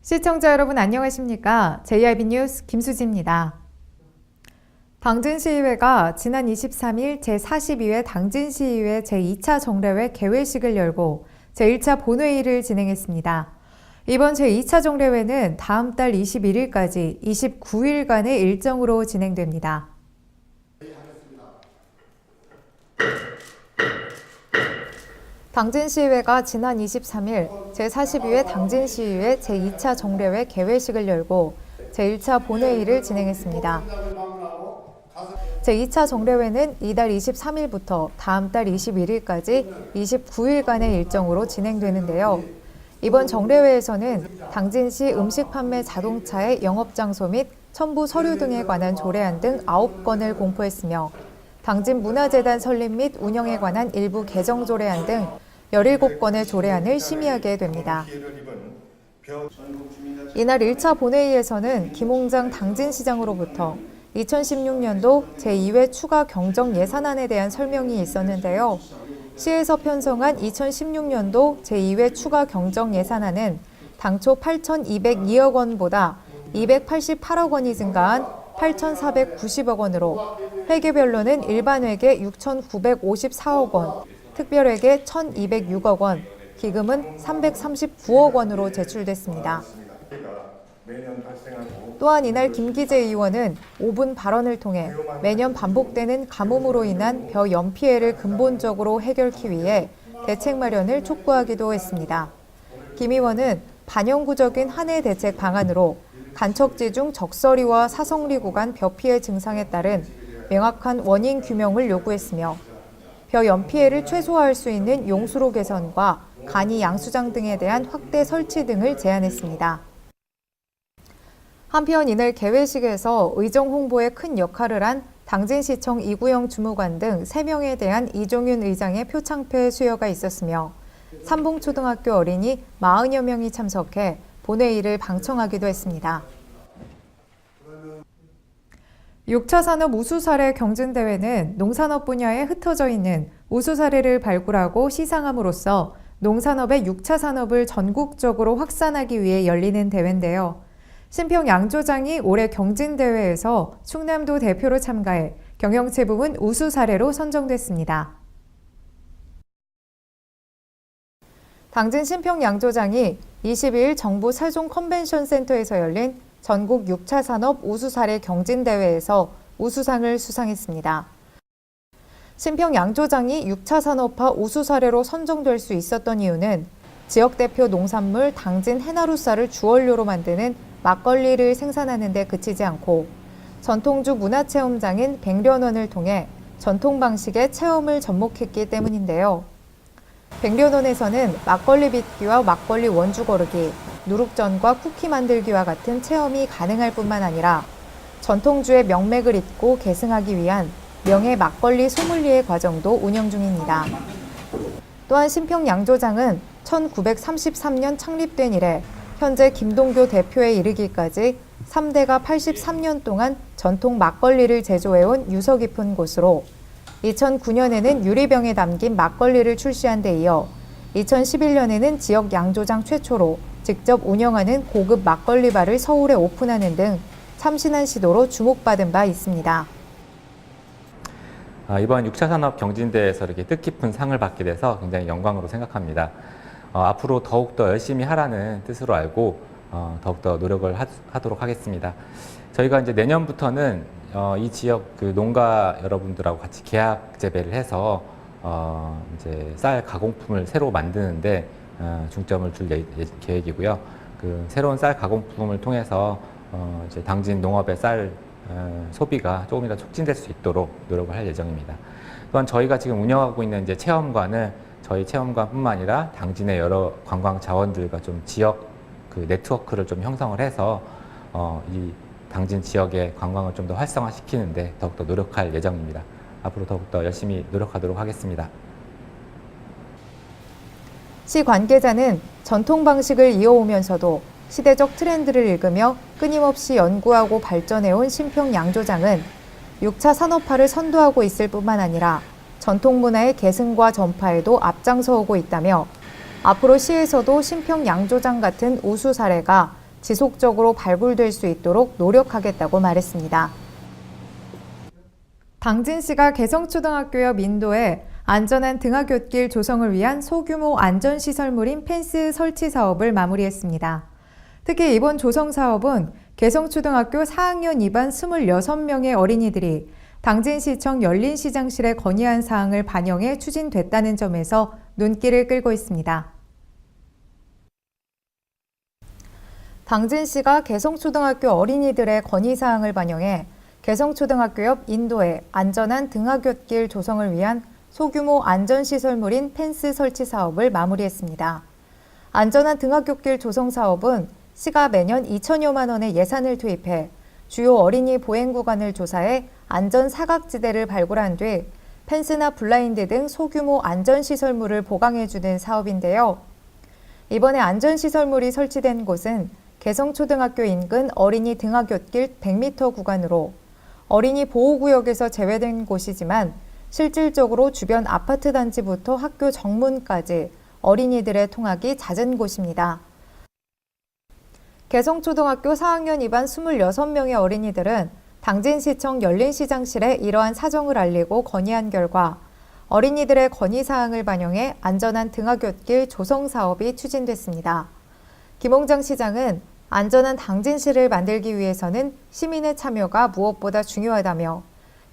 시청자 여러분 안녕하십니까? JIB 뉴스 김수지입니다. 당진시의회가 지난 23일 제42회 당진시의회 제2차 정례회 개회식을 열고 제1차 본회의를 진행했습니다. 이번 제2차 정례회는 다음 달 21일까지 29일간의 일정으로 진행됩니다. 당진시의회가 지난 23일 제42회 당진시의회 제2차 정례회 개회식을 열고 제1차 본회의를 진행했습니다. 제2차 정례회는 이달 23일부터 다음 달 21일까지 29일간의 일정으로 진행되는데요. 이번 정례회에서는 당진시 음식 판매 자동차의 영업장소 및 첨부 서류 등에 관한 조례안 등 9건을 공포했으며 당진문화재단 설립 및 운영에 관한 일부 개정 조례안 등 17건의 조례안을 심의하게 됩니다. 이날 1차 본회의에서는 김홍장 당진시장으로부터 2016년도 제2회 추가 경정 예산안에 대한 설명이 있었는데요. 시에서 편성한 2016년도 제2회 추가 경정 예산안은 당초 8,202억 원보다 288억 원이 증가한 8,490억 원으로 회계별로는 일반회계 6,954억 원, 특별회계 1,206억 원, 기금은 339억 원으로 제출됐습니다. 또한 이날 김기재 의원은 5분 발언을 통해 매년 반복되는 가뭄으로 인한 벼염 피해를 근본적으로 해결하기 위해 대책 마련을 촉구하기도 했습니다. 김 의원은 반영구적인 한 해 대책 방안으로 간척지 중 적서리와 사성리 구간 벼 피해 증상에 따른 명확한 원인 규명을 요구했으며 벼염 피해를 최소화할 수 있는 용수로 개선과 간이 양수장 등에 대한 확대 설치 등을 제안했습니다. 한편 이날 개회식에서 의정 홍보에 큰 역할을 한 당진시청 이구영 주무관 등 3명에 대한 이종윤 의장의 표창패 수여가 있었으며 삼봉초등학교 어린이 40여 명이 참석해 본회의를 방청하기도 했습니다. 6차 산업 우수 사례 경진대회는 농산업 분야에 흩어져 있는 우수 사례를 발굴하고 시상함으로써 농산업의 6차 산업을 전국적으로 확산하기 위해 열리는 대회인데요. 신평 양조장이 올해 경진대회에서 충남도 대표로 참가해 경영체 부문 우수 사례로 선정됐습니다. 당진 신평 양조장이 22일 정부 세종 컨벤션 센터에서 열린 전국 6차 산업 우수 사례 경진대회에서 우수상을 수상했습니다. 신평 양조장이 6차 산업화 우수 사례로 선정될 수 있었던 이유는 지역 대표 농산물 당진 해나루쌀을 주원료로 만드는 막걸리를 생산하는 데 그치지 않고 전통주 문화체험장인 백련원을 통해 전통 방식의 체험을 접목했기 때문인데요. 백련원에서는 막걸리 빚기와 막걸리 원주 거르기, 누룩전과 쿠키 만들기와 같은 체험이 가능할 뿐만 아니라 전통주의 명맥을 잇고 계승하기 위한 명예 막걸리 소믈리에 과정도 운영 중입니다. 또한 신평 양조장은 1933년 창립된 이래 현재 김동교 대표에 이르기까지 3대가 83년 동안 전통 막걸리를 제조해온 유서 깊은 곳으로 2009년에는 유리병에 담긴 막걸리를 출시한 데 이어 2011년에는 지역 양조장 최초로 직접 운영하는 고급 막걸리 바를 서울에 오픈하는 등 참신한 시도로 주목받은 바 있습니다. 이번 6차 산업 경진대회에서 이렇게 뜻깊은 상을 받게 돼서 굉장히 영광으로 생각합니다. 앞으로 더욱더 열심히 하라는 뜻으로 알고 더욱더 노력을 하도록 하겠습니다. 저희가 이제 내년부터는 이 지역 그 농가 여러분들하고 같이 계약 재배를 해서 이제 쌀 가공품을 새로 만드는데 중점을 둘 계획이고요. 그 새로운 쌀 가공품을 통해서 이제 당진 농업의 쌀 소비가 조금이라도 촉진될 수 있도록 노력을 할 예정입니다. 또한 저희가 지금 운영하고 있는 이제 체험관을 저희 체험관뿐만 아니라 당진의 여러 관광 자원들과 좀 지역 그 네트워크를 좀 형성을 해서 이 당진 지역의 관광을 좀 더 활성화시키는데 더욱더 노력할 예정입니다. 앞으로 더욱더 열심히 노력하도록 하겠습니다. 시 관계자는 전통 방식을 이어오면서도 시대적 트렌드를 읽으며 끊임없이 연구하고 발전해온 신평 양조장은 6차 산업화를 선도하고 있을 뿐만 아니라 전통 문화의 계승과 전파에도 앞장서오고 있다며 앞으로 시에서도 신평 양조장 같은 우수 사례가 지속적으로 발굴될 수 있도록 노력하겠다고 말했습니다. 당진시가 개성초등학교 옆 인도에 안전한 등하굣길 조성을 위한 소규모 안전시설물인 펜스 설치 사업을 마무리했습니다. 특히 이번 조성 사업은 개성초등학교 4학년 2반 26명의 어린이들이 당진시청 열린시장실에 건의한 사항을 반영해 추진됐다는 점에서 눈길을 끌고 있습니다. 당진시가 개성초등학교 어린이들의 건의사항을 반영해 개성초등학교 옆 인도에 안전한 등하굣길 조성을 위한 소규모 안전시설물인 펜스 설치 사업을 마무리했습니다. 안전한 등하굣길 조성 사업은 시가 매년 2천여만 원의 예산을 투입해 주요 어린이 보행 구간을 조사해 안전 사각지대를 발굴한 뒤 펜스나 블라인드 등 소규모 안전시설물을 보강해주는 사업인데요. 이번에 안전시설물이 설치된 곳은 개성초등학교 인근 어린이 등하굣길 100m 구간으로 어린이 보호구역에서 제외된 곳이지만 실질적으로 주변 아파트 단지부터 학교 정문까지 어린이들의 통학이 잦은 곳입니다. 개성초등학교 4학년 2반 26명의 어린이들은 당진시청 열린시장실에 이러한 사정을 알리고 건의한 결과 어린이들의 건의사항을 반영해 안전한 등하굣길 조성 사업이 추진됐습니다. 김홍장 시장은 안전한 당진시를 만들기 위해서는 시민의 참여가 무엇보다 중요하다며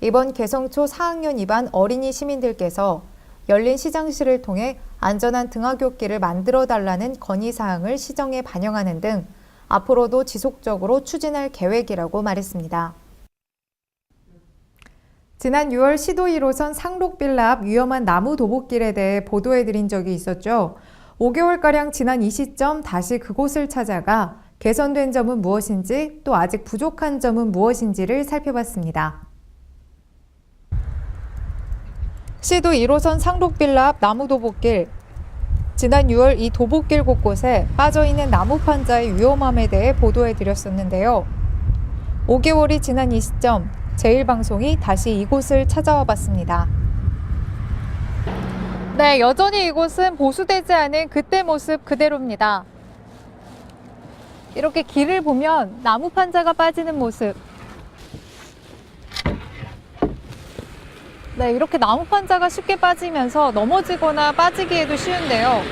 이번 개성초 4학년 2반 어린이 시민들께서 열린 시장실을 통해 안전한 등하굣길을 만들어달라는 건의사항을 시정에 반영하는 등 앞으로도 지속적으로 추진할 계획이라고 말했습니다. 지난 6월 시도 1호선 상록빌라 앞 위험한 나무 도보길에 대해 보도해드린 적이 있었죠. 5개월가량 지난 이 시점 다시 그곳을 찾아가 개선된 점은 무엇인지 또 아직 부족한 점은 무엇인지를 살펴봤습니다. 시도 1호선 상록빌라 앞 나무 도보길. 지난 6월 이 도보길 곳곳에 빠져있는 나무 판자의 위험함에 대해 보도해드렸었는데요. 5개월이 지난 이 시점 제1방송이 다시 이곳을 찾아와 봤습니다. 네, 여전히 이곳은 보수되지 않은 그때 모습 그대로입니다. 이렇게 길을 보면 나무 판자가 빠지는 모습. 네, 이렇게 나무 판자가 쉽게 빠지면서 넘어지거나 빠지기에도 쉬운데요.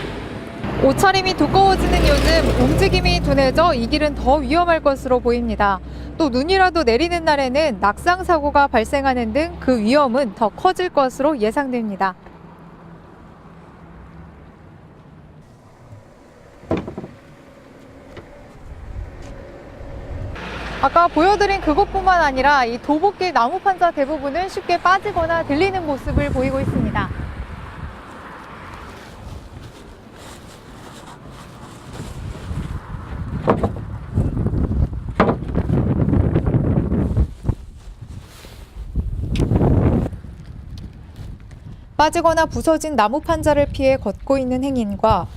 옷차림이 두꺼워지는 요즘 움직임이 둔해져 이 길은 더 위험할 것으로 보입니다. 또 눈이라도 내리는 날에는 낙상 사고가 발생하는 등 그 위험은 더 커질 것으로 예상됩니다. 아까 보여드린 그곳뿐만 아니라 이 도보길 나무 판자 대부분은 쉽게 빠지거나 들리는 모습을 보이고 있습니다. 빠지거나 부서진 나무 판자를 피해 걷고 있는 행인과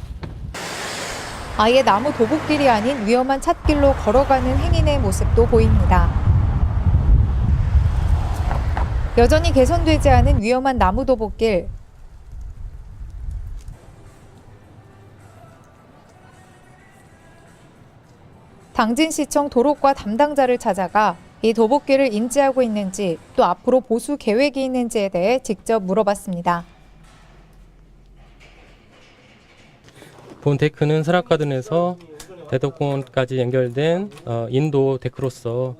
아예 나무 도보길이 아닌 위험한 찻길로 걸어가는 행인의 모습도 보입니다. 여전히 개선되지 않은 위험한 나무 도보길. 당진시청 도로과 담당자를 찾아가 이 도보길을 인지하고 있는지 또 앞으로 보수 계획이 있는지에 대해 직접 물어봤습니다. 본 데크는 설악가든에서 대덕공원까지 연결된 인도 데크로서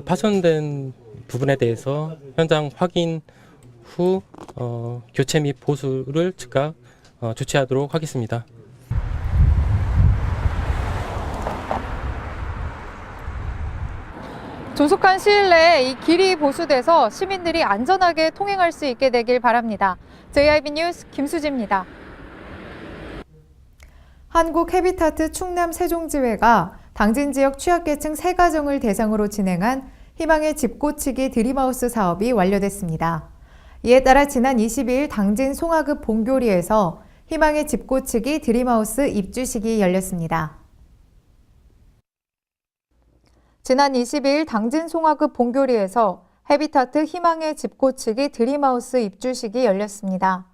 파손된 부분에 대해서 현장 확인 후 교체 및 보수를 즉각 조치하도록 하겠습니다. 조속한 시일 내에 이 길이 보수돼서 시민들이 안전하게 통행할 수 있게 되길 바랍니다. JIB 뉴스 김수지입니다. 한국 해비타트 충남 세종지회가 당진 지역 취약계층 3가정을 대상으로 진행한 희망의 집 고치기 드림하우스 사업이 완료됐습니다. 이에 따라 지난 22일 당진 송하급 봉교리에서 희망의 집 고치기 드림하우스 입주식이 열렸습니다. 지난 22일 당진 송하급 봉교리에서 해비타트 희망의 집 고치기 드림하우스 입주식이 열렸습니다.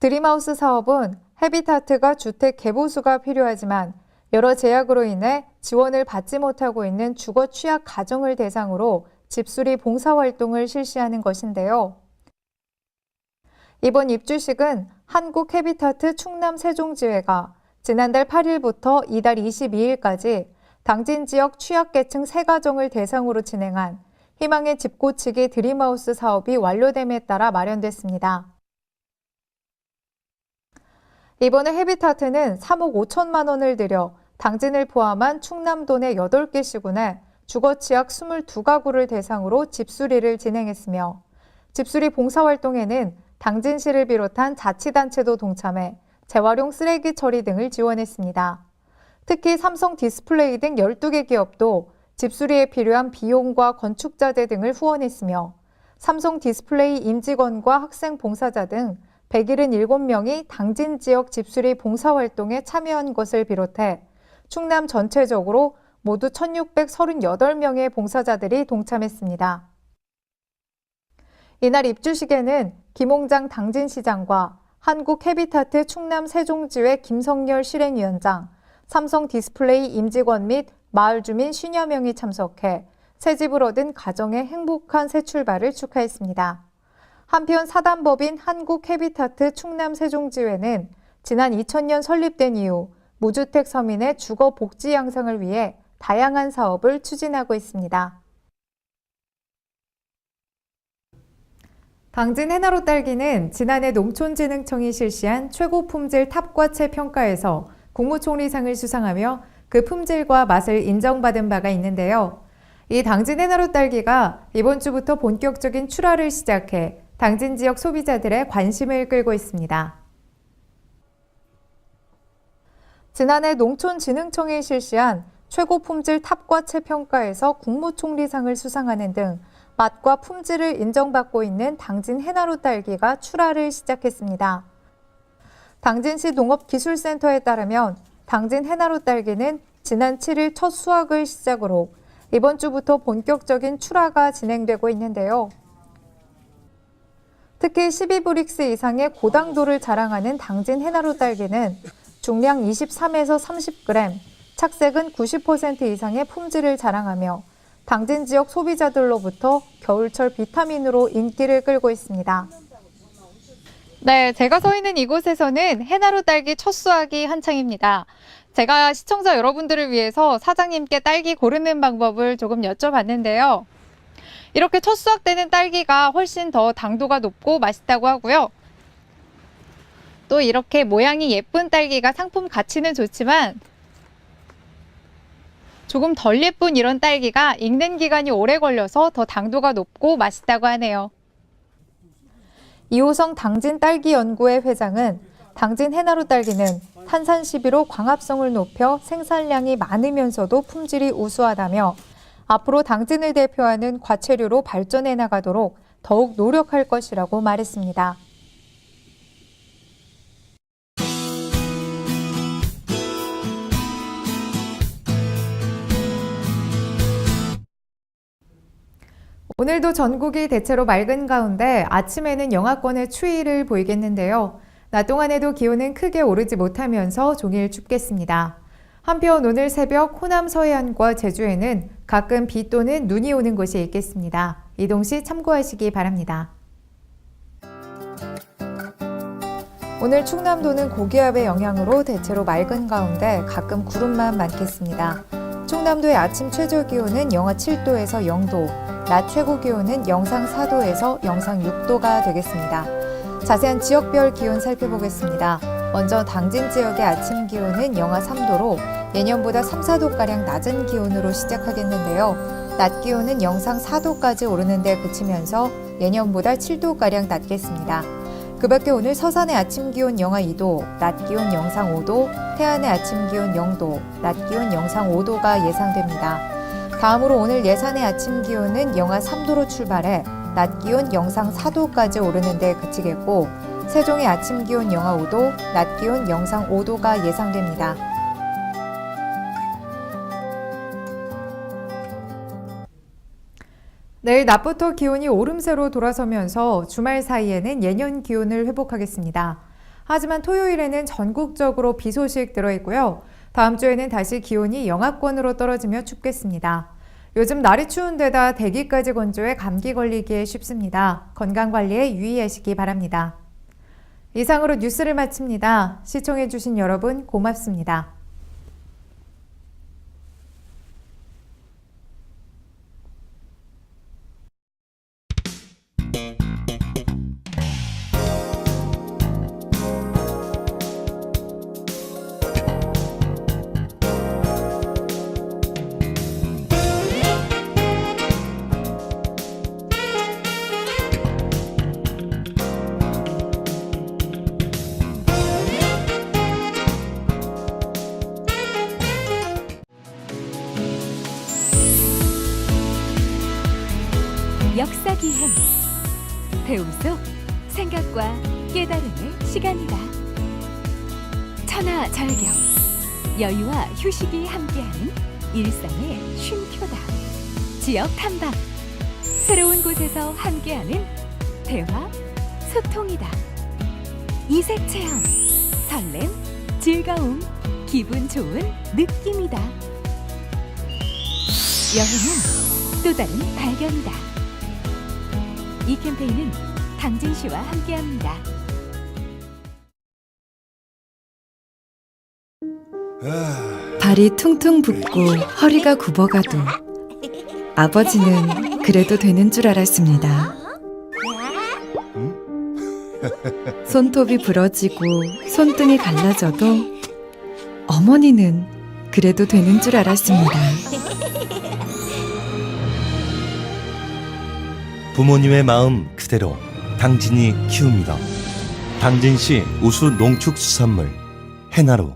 드림하우스 사업은 해비타트가 주택 개보수가 필요하지만 여러 제약으로 인해 지원을 받지 못하고 있는 주거 취약 가정을 대상으로 집수리 봉사활동을 실시하는 것인데요. 이번 입주식은 한국 해비타트 충남 세종지회가 지난달 8일부터 이달 22일까지 당진 지역 취약계층 3가정을 대상으로 진행한 희망의 집 고치기 드림하우스 사업이 완료됨에 따라 마련됐습니다. 이번에 해비타트는 3억 5천만 원을 들여 당진을 포함한 충남도 내 8개 시군에 주거 취약 22가구를 대상으로 집수리를 진행했으며 집수리 봉사활동에는 당진시를 비롯한 자치단체도 동참해 재활용 쓰레기 처리 등을 지원했습니다. 특히 삼성 디스플레이 등 12개 기업도 집수리에 필요한 비용과 건축자재 등을 후원했으며 삼성 디스플레이 임직원과 학생 봉사자 등 177명이 당진 지역 집수리 봉사활동에 참여한 것을 비롯해 충남 전체적으로 모두 1,638명의 봉사자들이 동참했습니다. 이날 입주식에는 김홍장 당진시장과 한국 해비타트 충남 세종지회 김성열 실행위원장, 삼성 디스플레이 임직원 및 마을 주민 50여 명이 참석해 새 집을 얻은 가정의 행복한 새 출발을 축하했습니다. 한편 사단법인 한국 해비타트 충남 세종지회는 지난 2000년 설립된 이후 무주택 서민의 주거 복지 향상을 위해 다양한 사업을 추진하고 있습니다. 당진 해나로 딸기는 지난해 농촌진흥청이 실시한 최고 품질 탑과체 평가에서 국무총리상을 수상하며 그 품질과 맛을 인정받은 바가 있는데요. 이 당진 해나로 딸기가 이번 주부터 본격적인 출하를 시작해 당진 지역 소비자들의 관심을 끌고 있습니다. 지난해 농촌진흥청이 실시한 최고 품질 탑과체 평가에서 국무총리상을 수상하는 등 맛과 품질을 인정받고 있는 당진 해나로 딸기가 출하를 시작했습니다. 당진시 농업기술센터에 따르면 당진 해나로 딸기는 지난 7일 첫 수확을 시작으로 이번 주부터 본격적인 출하가 진행되고 있는데요. 특히 12브릭스 이상의 고당도를 자랑하는 당진 해나로 딸기는 중량 23에서 30g, 착색은 90% 이상의 품질을 자랑하며 당진 지역 소비자들로부터 겨울철 비타민으로 인기를 끌고 있습니다. 네, 제가 서 있는 이곳에서는 해나로 딸기 첫 수확이 한창입니다. 제가 시청자 여러분들을 위해서 사장님께 딸기 고르는 방법을 조금 여쭤봤는데요. 이렇게 첫 수확되는 딸기가 훨씬 더 당도가 높고 맛있다고 하고요. 또 이렇게 모양이 예쁜 딸기가 상품 가치는 좋지만 조금 덜 예쁜 이런 딸기가 익는 기간이 오래 걸려서 더 당도가 높고 맛있다고 하네요. 이호성 당진 딸기 연구회 회장은 당진 해나로 딸기는 탄산 시비로 광합성을 높여 생산량이 많으면서도 품질이 우수하다며 앞으로 당진을 대표하는 과체류로 발전해 나가도록 더욱 노력할 것이라고 말했습니다. 오늘도 전국이 대체로 맑은 가운데 아침에는 영하권의 추위를 보이겠는데요. 낮 동안에도 기온은 크게 오르지 못하면서 종일 춥겠습니다. 한편 오늘 새벽 호남 서해안과 제주에는 가끔 비 또는 눈이 오는 곳이 있겠습니다. 이동 시 참고하시기 바랍니다. 오늘 충남도는 고기압의 영향으로 대체로 맑은 가운데 가끔 구름만 많겠습니다. 충남도의 아침 최저 기온은 영하 7도에서 0도, 낮 최고 기온은 영상 4도에서 영상 6도가 되겠습니다. 자세한 지역별 기온 살펴보겠습니다. 먼저 당진 지역의 아침 기온은 영하 3도로 예년보다 3, 4도가량 낮은 기온으로 시작하겠는데요. 낮 기온은 영상 4도까지 오르는 데 그치면서 예년보다 7도가량 낮겠습니다. 그 밖에 오늘 서산의 아침 기온 영하 2도, 낮 기온 영상 5도, 태안의 아침 기온 0도, 낮 기온 영상 5도가 예상됩니다. 다음으로 오늘 예산의 아침 기온은 영하 3도로 출발해 낮 기온 영상 4도까지 오르는 데 그치겠고 세종의 아침 기온 영하 5도, 낮 기온 영상 5도가 예상됩니다. 내일 낮부터 기온이 오름세로 돌아서면서 주말 사이에는 예년 기온을 회복하겠습니다. 하지만 토요일에는 전국적으로 비 소식 들어있고요. 다음 주에는 다시 기온이 영하권으로 떨어지며 춥겠습니다. 요즘 날이 추운 데다 대기까지 건조해 감기 걸리기에 쉽습니다. 건강관리에 유의하시기 바랍니다. 이상으로 뉴스를 마칩니다. 시청해주신 여러분 고맙습니다. 역사기행 배움 속 생각과 깨달음의 시간이다. 천하절경 여유와 휴식이 함께하는 일상의 쉼표다. 지역 탐방 새로운 곳에서 함께하는 대화 소통이다. 이색 체험 설렘 즐거움 기분 좋은 느낌이다. 여행은 또 다른 발견이다. 이 캠페인은 당진시와 함께합니다. 발이 퉁퉁 붓고 허리가 굽어가도 아버지는 그래도 되는 줄 알았습니다. 손톱이 부러지고 손등이 갈라져도 어머니는 그래도 되는 줄 알았습니다. 부모님의 마음 그대로 당진이 키웁니다. 당진시 우수 농축수산물 해나루.